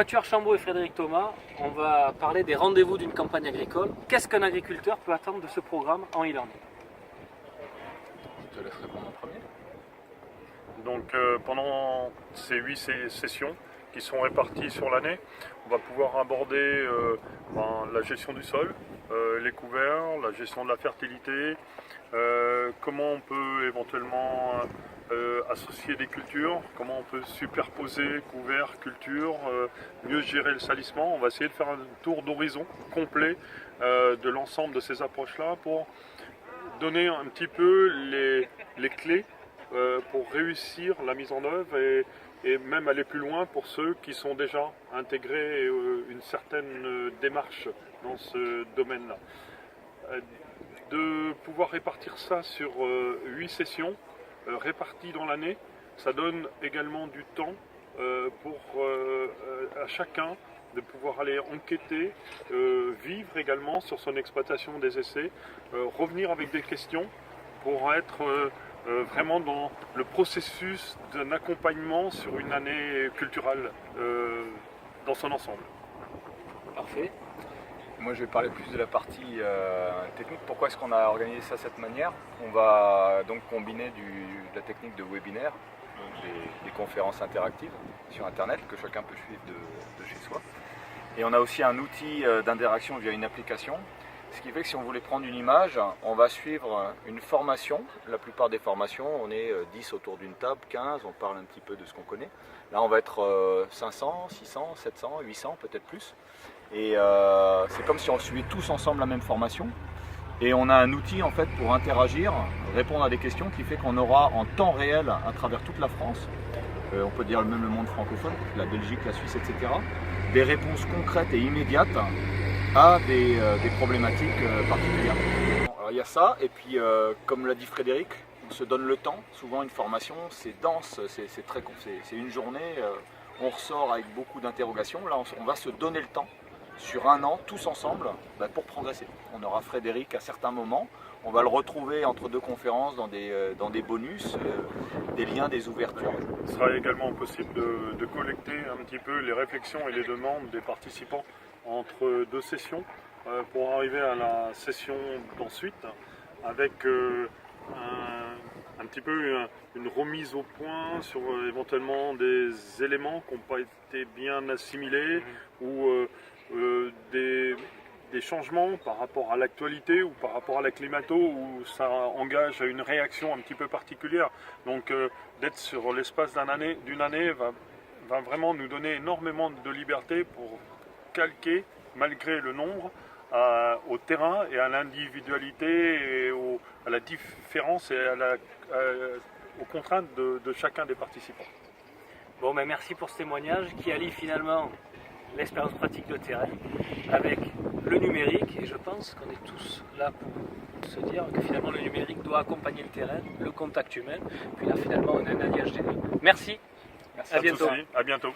Mathieu Archambault et Frédéric Thomas, on va parler des rendez-vous d'une campagne agricole. Qu'est-ce qu'un agriculteur peut attendre de ce programme en e-learning? Je te laisse répondre en premier. Donc pendant ces 8 sessions qui sont réparties sur l'année, on va pouvoir aborder la gestion du sol, les couverts, la gestion de la fertilité, comment on peut éventuellement associer des cultures, comment on peut superposer couverts, cultures, mieux gérer le salissement. On va essayer de faire un tour d'horizon complet de l'ensemble de ces approches-là pour donner un petit peu les clés pour réussir la mise en œuvre et même aller plus loin pour ceux qui sont déjà intégrés une certaine démarche dans ce domaine-là. De pouvoir répartir ça sur 8 sessions réparties dans l'année, ça donne également du temps pour à chacun de pouvoir aller enquêter, vivre également sur son exploitation des essais, revenir avec des questions pour être vraiment dans le processus d'un accompagnement sur une année culturelle dans son ensemble. Parfait. Moi, je vais parler plus de la partie technique. Pourquoi est-ce qu'on a organisé ça de cette manière? On va donc combiner de la technique de webinaire, des conférences interactives sur Internet que chacun peut suivre de chez soi. Et on a aussi un outil d'interaction via une application. Ce qui fait que si on voulait prendre une image, on va suivre une formation. La plupart des formations, on est 10 autour d'une table, 15, on parle un petit peu de ce qu'on connaît. Là, on va être 500, 600, 700, 800, peut-être plus. Et c'est comme si on suivait tous ensemble la même formation. Et on a un outil en fait pour interagir, répondre à des questions qui fait qu'on aura en temps réel à travers toute la France, on peut dire même le monde francophone, la Belgique, la Suisse, etc., des réponses concrètes et immédiates à des problématiques particulières. Alors, il y a ça, et puis comme l'a dit Frédéric, on se donne le temps. Souvent une formation, c'est dense, c'est une journée, on ressort avec beaucoup d'interrogations. Là, on va se donner le temps sur un an, tous ensemble, pour progresser. On aura Frédéric à certains moments, on va le retrouver entre deux conférences dans des bonus, des liens, des ouvertures. Il sera également possible de collecter un petit peu les réflexions et les demandes des participants entre deux sessions pour arriver à la session d'ensuite avec un petit peu une remise au point sur éventuellement des éléments qui n'ont pas été bien assimilés ou des changements par rapport à l'actualité ou par rapport à la climato où ça engage à une réaction un petit peu particulière. Donc d'être sur l'espace d'une année va vraiment nous donner énormément de liberté pour calquer, malgré le nombre, au terrain et à l'individualité et à la différence et aux contraintes de chacun des participants. Bon, ben merci pour ce témoignage qui allie finalement l'expérience pratique de terrain avec le numérique, et je pense qu'on est tous là pour se dire que finalement le numérique doit accompagner le terrain, le contact humain, puis là finalement on a un alliage des deux. Merci, Merci à bientôt. À bientôt.